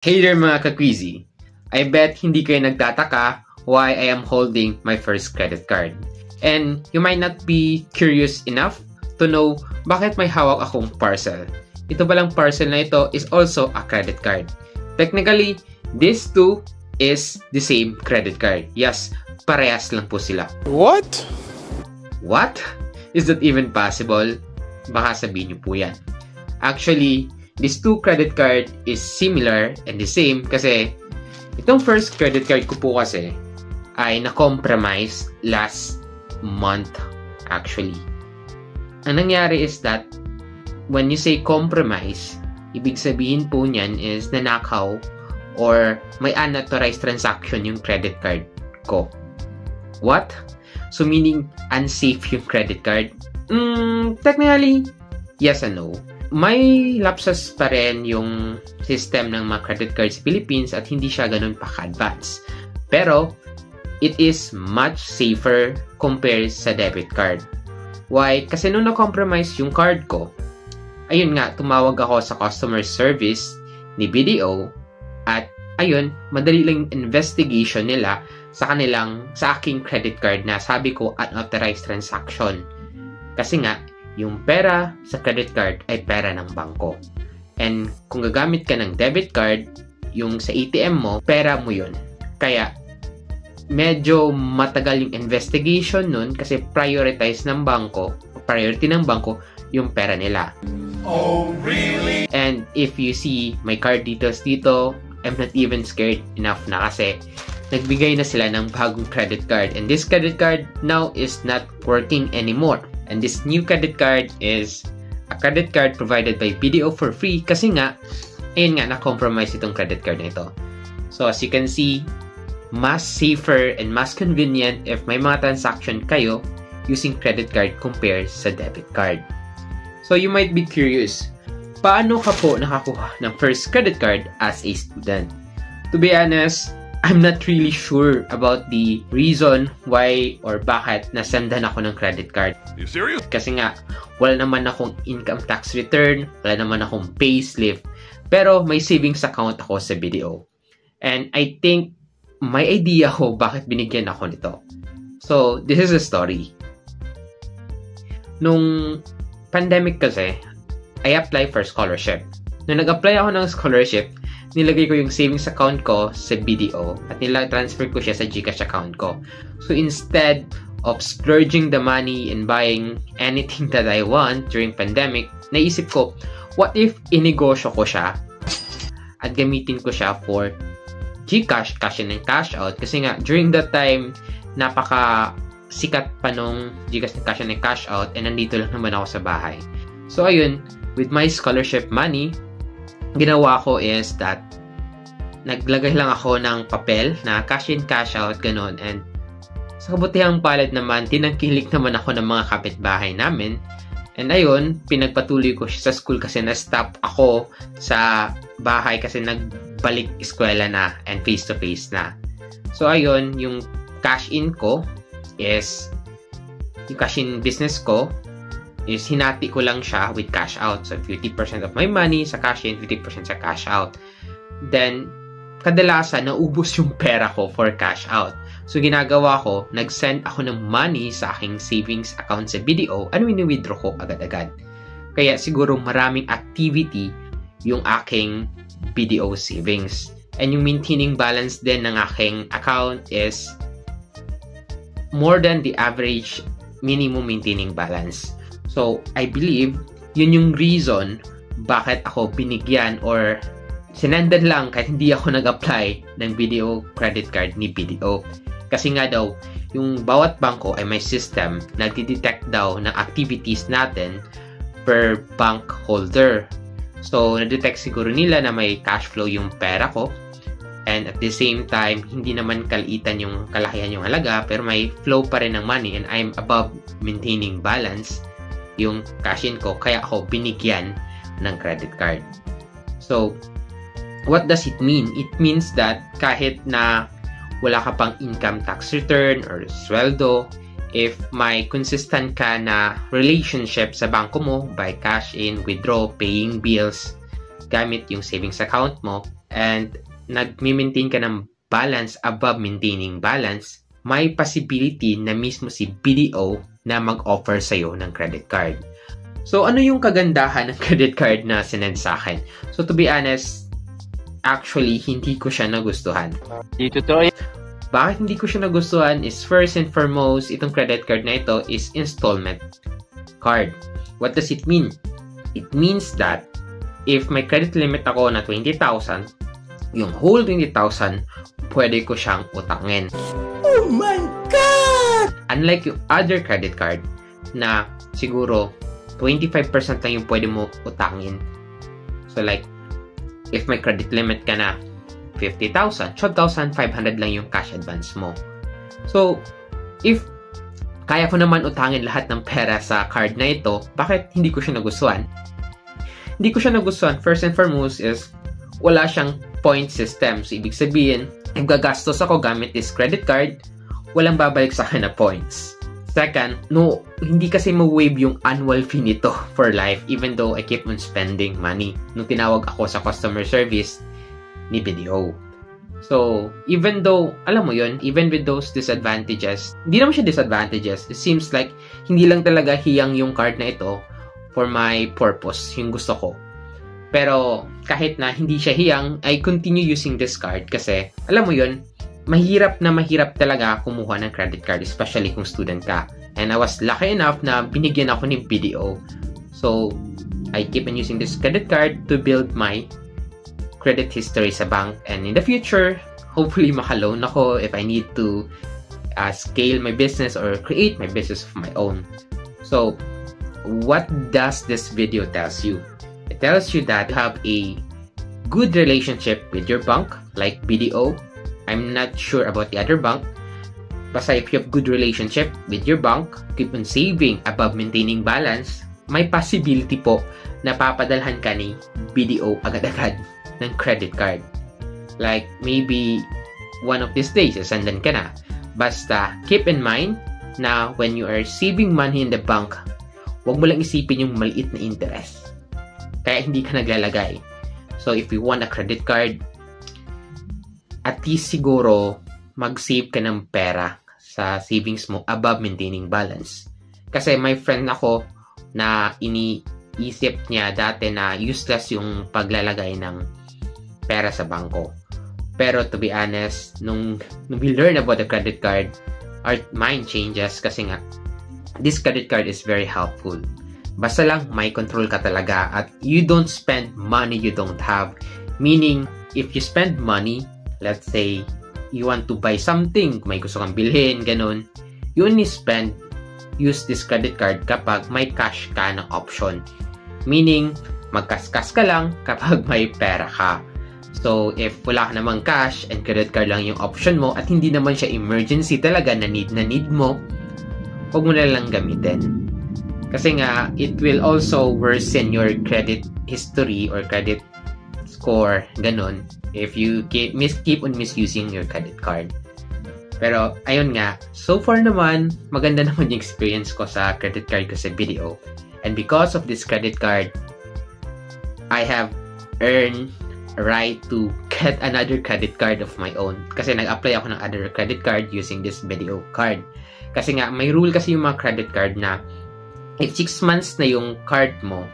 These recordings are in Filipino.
Hey there mga ka-Quizzy! I bet hindi kayo nagtataka why I am holding my first credit card. And you might not be curious enough to know bakit may hawak akong parcel. Ito palang parcel na ito is also a credit card. Technically, this too is the same credit card. Yes, parehas lang po sila. What? What? Is that even possible? Baka sabihin niyo po yan. Actually, these two credit card is similar and the same kasi itong first credit card ko po kasi ay na-compromise last month actually. Ang nangyari is that when you say compromise, ibig sabihin po niyan is nanakaw or may unauthorized transaction yung credit card ko. What? So meaning unsafe yung credit card? Technically, yes and no. May lapses pa rin yung system ng mga credit cards sa Philippines at hindi siya ganun pa ka-advance. Pero, it is much safer compared sa debit card. Why? Kasi nung na-compromise yung card ko, ayun nga, tumawag ako sa customer service ni BDO at ayun, madali lang investigation nila sa aking credit card na sabi ko unauthorized transaction. Kasi nga, yung pera sa credit card ay pera ng bangko. And kung gagamit ka ng debit card, yung sa ATM mo, pera mo yun. Kaya, medyo matagal yung investigation nun kasi priority ng bangko yung pera nila. Oh, really? And if you see my card details dito, I'm not even scared enough na kasi nagbigay na sila ng bagong credit card. And this credit card now is not working anymore. And this new credit card is a credit card provided by BDO for free kasi nga, ayun nga, na-compromise itong credit card na ito. So as you can see, mas safer and mas convenient if may mga transaction kayo using credit card compared sa debit card. So you might be curious, paano ka po nakakuha ng first credit card as a student? To be honest, I'm not really sure about the reason why or bakit nasendan ako ng credit card. You serious? Kasi nga, wala naman akong income tax return, wala naman akong payslip, pero may savings account ako sa BDO. And I think may idea ko bakit binigyan ako nito. So, this is a story. Nung pandemic kasi, I applied for scholarship. Nung nag-apply ako ng scholarship, nilagay ko yung savings account ko sa BDO at transfer ko siya sa GCash account ko. So instead of splurging the money and buying anything that I want during pandemic, naisip ko, what if inegosyo ko siya at gamitin ko siya for GCash, cash in and cash out? Kasi nga, during that time, napaka sikat pa nung GCash and cash in and cash out and nandito lang naman ako sa bahay. So ayun, with my scholarship money, ginawa ko is that naglagay lang ako ng papel na cash in, cash out, ganun. And sa kabutihang palad naman, tinangkilik naman ako ng mga kapitbahay namin. And ayun, pinagpatuloy ko siya sa school kasi na-stop ako sa bahay kasi nagbalik eskwela na and face-to-face na. So ayun, yung cash in ko is, yung cash in business ko, is hinati ko lang siya with cash out. So, 50% of my money sa cash in, 50% sa cash out. Then, kadalasan, naubos yung pera ko for cash out. So, ginagawa ko, nag-send ako ng money sa aking savings account sa BDO at wini-withdraw ko agad-agad. Kaya, siguro maraming activity yung aking BDO savings. And yung maintaining balance din ng aking account is more than the average minimum maintaining balance. So, I believe, yun yung reason bakit ako binigyan or sinendan lang kahit hindi ako nag-apply ng BDO credit card ni BDO. Kasi nga daw, yung bawat bangko ay may system na nagdi-detect daw ng activities natin per bank holder. So, na-detect siguro nila na may cash flow yung pera ko. And at the same time, hindi naman kaliitan yung kalakihan yung halaga, pero may flow pa rin ng money and I'm above maintaining balance yung cash in ko, kaya ako binigyan ng credit card. So, what does it mean? It means that kahit na wala ka pang income tax return or sweldo, if may consistent ka na relationship sa bangko mo by cash in, withdraw, paying bills, gamit yung savings account mo, and nag-maintain ka ng balance above maintaining balance, may possibility na mismo si BDO na mag-offer sa'yo ng credit card. So, ano yung kagandahan ng credit card na sinend sa akin? So, to be honest, actually, hindi ko siya nagustuhan. Bakit hindi ko siya nagustuhan is, first and foremost, itong credit card na ito is installment card. What does it mean? It means that if may credit limit ako na 20,000, yung whole 20,000, pwede ko siyang utangin. Oh my God! Unlike yung other credit card na siguro 25% lang yung pwede mo utangin. So like, if may credit limit ka na 50,000, 12,500 lang yung cash advance mo. So, if kaya ko naman utangin lahat ng pera sa card na ito, bakit hindi ko siya nagustuhan? Hindi ko siya nagustuhan, first and foremost is, wala siyang point system. So, ibig sabihin, nagagastos ako gamit this credit card, walang babalik sa akin na points. Second, no, hindi kasi ma-waive yung annual fee nito for life even though I keep on spending money. Nung tinawag ako sa customer service ni BDO. So, even though, alam mo yun, even with those disadvantages, hindi naman siya disadvantages. It seems like, hindi lang talaga hiyang yung card na ito for my purpose, yung gusto ko. Pero, kahit na hindi siya hiyang, I continue using this card kasi, alam mo yun, mahirap talaga kumuha ng credit card, especially kung student ka. And I was lucky enough na binigyan ako ni BDO. So, I keep on using this credit card to build my credit history sa bank, and in the future, hopefully maka-loan ako if I need to scale my business or create my business of my own. So, what does this video tells you? It tells you that you have a good relationship with your bank, like BDO. I'm not sure about the other bank. Basta if you have good relationship with your bank, keep on saving above maintaining balance, may possibility po na papadalhan ka ni BDO agad-agad ng credit card. Like, maybe one of these days, sandan ka na. Basta, keep in mind na when you are saving money in the bank, huwag mo lang isipin yung maliit na interest. Kaya hindi ka naglalagay. So, if you want a credit card, at least siguro, mag-save ka ng pera sa savings mo above maintaining balance. Kasi may friend ako na iniisip niya dati na useless yung paglalagay ng pera sa bangko. Pero to be honest, nung we learn about the credit card, our mind changes kasi nga, this credit card is very helpful. Basta lang, may control ka talaga at you don't spend money you don't have. Meaning, if you spend money, let's say, you want to buy something, may gusto kang bilhin, ganun, you only use this credit card kapag may cash ka ng option. Meaning, magkaskas ka lang kapag may pera ka. So, if wala ka namang cash and credit card lang yung option mo at hindi naman siya emergency talaga na need mo, huwag mo na lang gamitin. Kasi nga, it will also worsen your credit history or credit score, ganun, if you keep on misusing your credit card. Pero, ayun nga, so far naman, maganda naman yung experience ko sa credit card ko sa BDO. And because of this credit card, I have earned right to get another credit card of my own. Kasi nag-apply ako ng other credit card using this BDO card. Kasi nga, may rule kasi yung mga credit card na if 6 months na yung card mo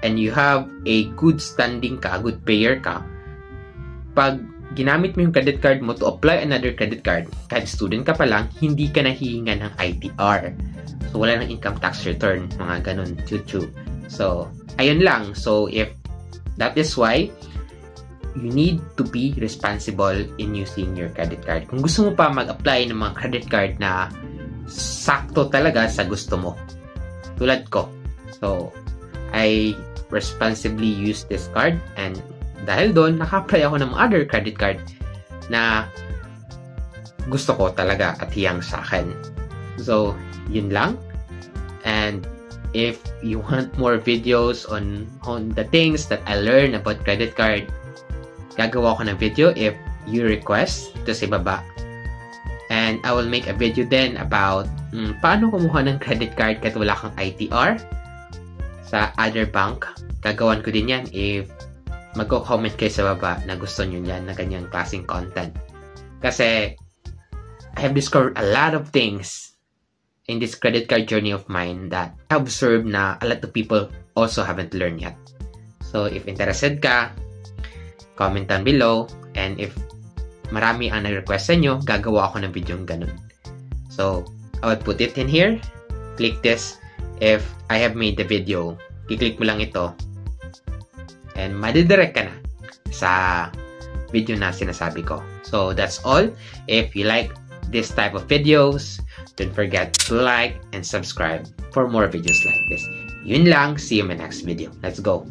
and you have a good standing ka, good payer ka, pag ginamit mo yung credit card mo to apply another credit card, kahit student ka pa lang, hindi ka nahihinga ng ITR. So, wala ng income tax return, mga ganun, chuchu. So, ayun lang. So, if that is why, you need to be responsible in using your credit card. Kung gusto mo pa mag-apply ng mga credit card na sakto talaga sa gusto mo, tulad ko. So, I responsibly use this card and dahil doon, naka-apply ako ng other credit card na gusto ko talaga at hiyang sa akin. So, yun lang. And if you want more videos on the things that I learned about credit card, gagawa ko ng video if you request ito sa baba. And I will make a video then about paano kumuha ng credit card kahit wala kang ITR sa other bank. Gagawan ko din yan if magko-comment kayo sa baba na gusto nyo yan na ganyang klaseng content. Kasi I have discovered a lot of things in this credit card journey of mine that I observed na a lot of people also haven't learned yet. So if interested ka, comment down below, and if marami ang nag-request sa inyo, gagawa ako ng video ganun. So I would put it in here. Click this if I have made the video. Kiklik mo lang ito and madidirect ka na sa video na sinasabi ko. So that's all. If you like this type of videos, don't forget to like and subscribe for more videos like this. Yun lang. See you in my next video. Let's go.